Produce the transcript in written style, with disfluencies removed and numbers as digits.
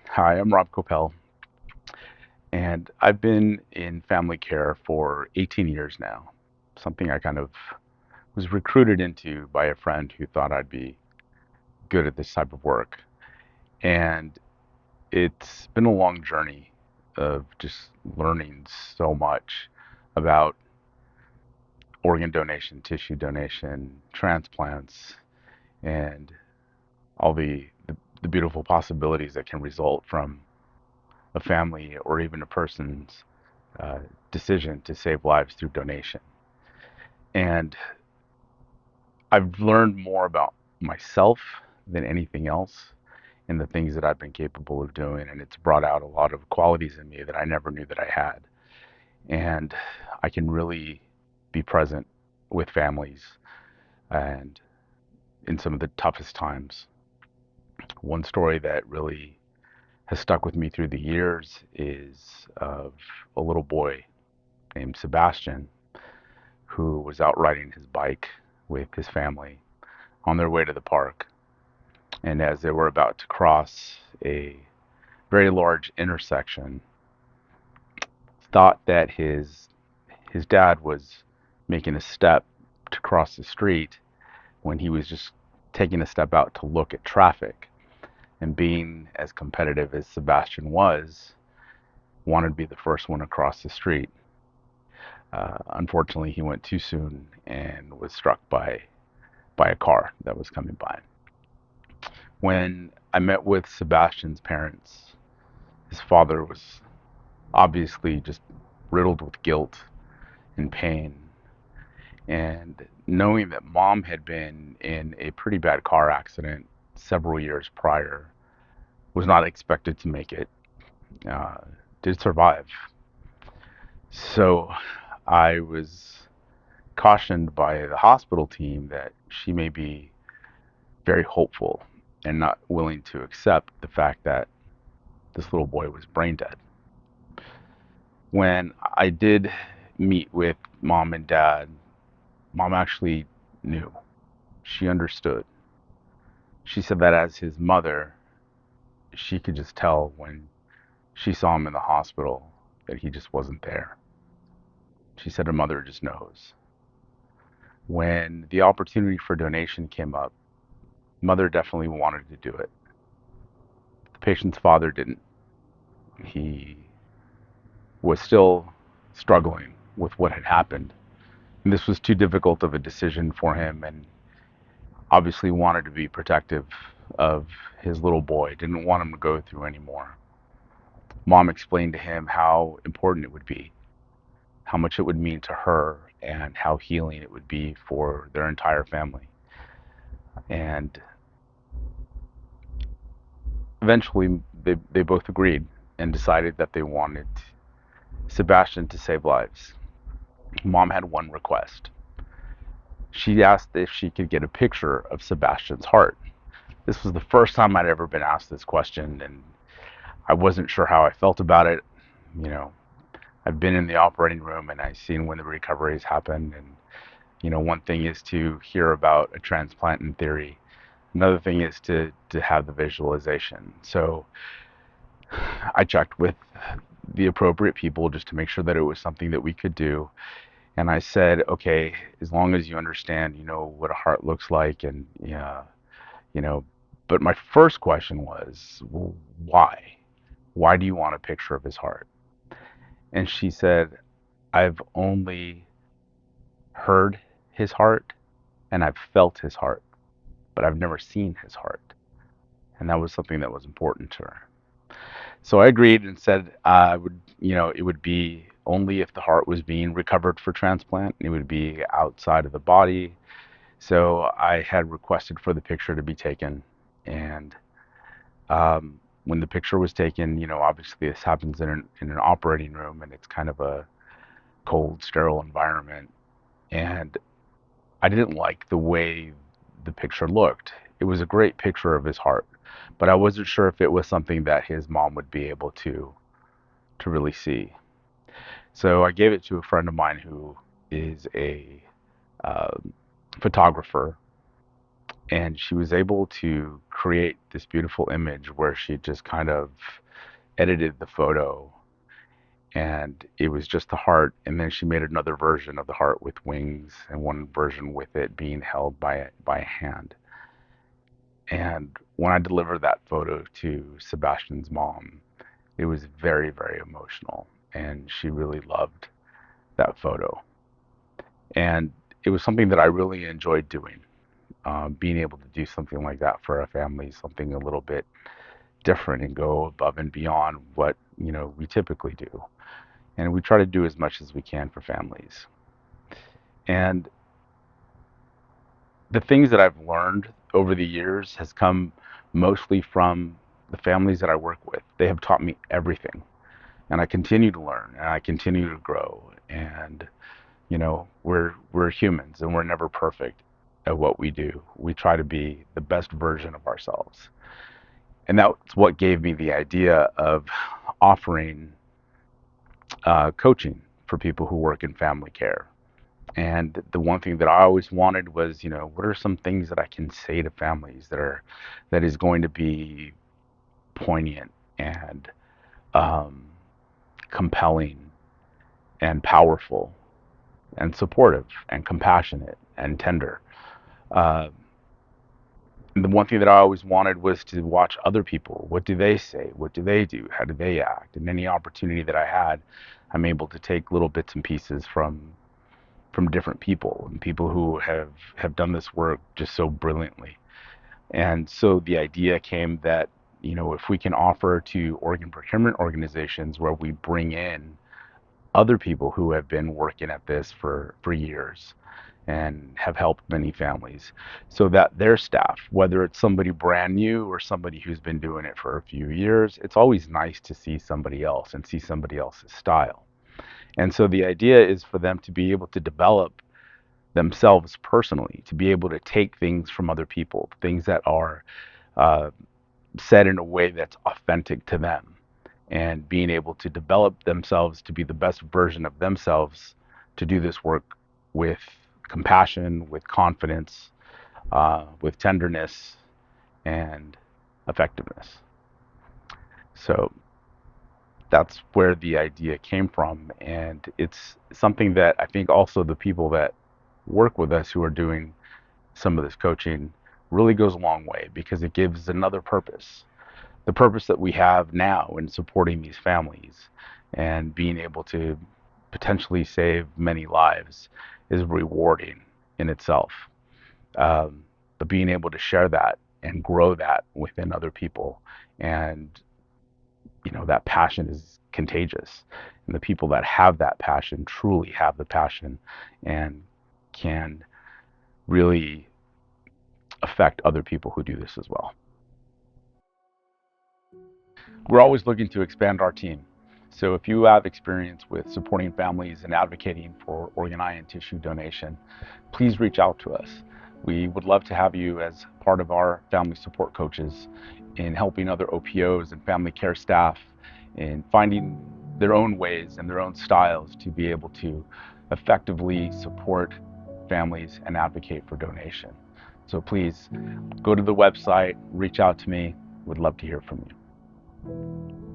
Hi, I'm Rob Coppel, and I've been in family care for 18 years now. Something I kind of was recruited into by a friend who thought I'd be good at this type of work. And it's been a long journey of just learning so much about organ donation, tissue donation, transplants, and all the beautiful possibilities that can result from a family or even a person's uh, decision to save lives through donation. And I've learned more about myself than anything else in the things that I've been capable of doing. And it's brought out a lot of qualities in me that I never knew that I had. And I can really be present with families and in some of the toughest times. One story that really has stuck with me through the years is of a little boy named Sebastian who was out riding his bike with his family on their way to the park. And as they were about to cross a very large intersection, thought that his dad was making a step to cross the street when he was just taking a step out to look at traffic. And being as competitive as Sebastian was, wanted to be the first one across the street. Unfortunately, he went too soon and was struck by a car that was coming by. When I met with Sebastian's parents, his father was obviously just riddled with guilt and pain. And knowing that mom had been in a pretty bad car accident several years prior, was not expected to make it, uh, did survive. So I was cautioned by the hospital team that she may be very hopeful and not willing to accept the fact that this little boy was brain dead. When I did meet with mom and dad, mom actually knew. She understood. She said that as his mother, she could just tell when she saw him in the hospital that he just wasn't there. She said her mother just knows. When the opportunity for donation came up, mother definitely wanted to do it. The patient's father didn't. He was still struggling with what had happened. And this was too difficult of a decision for him, and obviously wanted to be protective of his little boy, didn't want him to go through anymore. Mom explained to him how important it would be, how much it would mean to her, and how healing it would be for their entire family. And eventually, they both agreed and decided that they wanted Sebastian to save lives. Mom had one request. She asked if she could get a picture of Sebastian's heart. This was the first time I'd ever been asked this question, and I wasn't sure how I felt about it. You know, I've been in the operating room and I've seen when the recoveries happen. And, one thing is to hear about a transplant in theory. Another thing is to have the visualization. So I checked with the appropriate people just to make sure that it was something that we could do. And I said, okay, as long as you understand, what a heart looks like, and yeah, you know. But my first question was, well, why? Why do you want a picture of his heart? And she said, I've only heard his heart and I've felt his heart, but I've never seen his heart. And that was something that was important to her. So I agreed and said it would be only if the heart was being recovered for transplant. It would be outside of the body. So I had requested for the picture to be taken. And when the picture was taken, obviously this happens in an operating room, and it's kind of a cold, sterile environment. And I didn't like the way the picture looked. It was a great picture of his heart, but I wasn't sure if it was something that his mom would be able to really see. So I gave it to a friend of mine who is a uh, photographer, And she was able to create this beautiful image where she just kind of edited the photo, and it was just the heart, and then she made another version of the heart with wings, and one version with it being held by a hand. And when I delivered that photo to Sebastian's mom, it was very, very emotional, and she really loved that photo. And it was something that I really enjoyed doing. Being able to do something like that for a family, something a little bit different and go above and beyond what we typically do. And we try to do as much as we can for families. And the things that I've learned over the years has come mostly from the families that I work with. They have taught me everything, and I continue to learn and I continue to grow. And we're humans and we're never perfect at what we do. We try to be the best version of ourselves. And that's what gave me the idea of offering coaching for people who work in family care. And the one thing that I always wanted was, what are some things that I can say to families that is going to be poignant and um, compelling and powerful and supportive and compassionate and tender. Uh, and the one thing that I always wanted was to watch other people. What do they say? What do they do? How do they act? And any opportunity that I had, I'm able to take little bits and pieces from different people and people who have done this work just so brilliantly. And so the idea came that if we can offer to organ procurement organizations where we bring in other people who have been working at this for years and have helped many families, so that their staff, whether it's somebody brand new or somebody who's been doing it for a few years, it's always nice to see somebody else and see somebody else's style. And so the idea is for them to be able to develop themselves personally, to be able to take things from other people, things that are uh, said in a way that's authentic to them, and being able to develop themselves to be the best version of themselves, to do this work with compassion, with confidence, with tenderness, and effectiveness. So that's where the idea came from. And it's something that I think also the people that work with us who are doing some of this coaching really goes a long way, because it gives another purpose. The purpose that we have now in supporting these families and being able to potentially save many lives is rewarding in itself. But being able to share that and grow that within other people, and that passion is contagious. And the people that have that passion truly have the passion and can really affect other people who do this as well. We're always looking to expand our team. So if you have experience with supporting families and advocating for organ, eye, and tissue donation, please reach out to us. We would love to have you as part of our family support coaches in helping other OPOs and family care staff in finding their own ways and their own styles to be able to effectively support families and advocate for donation. So please go to the website, reach out to me. Would love to hear from you.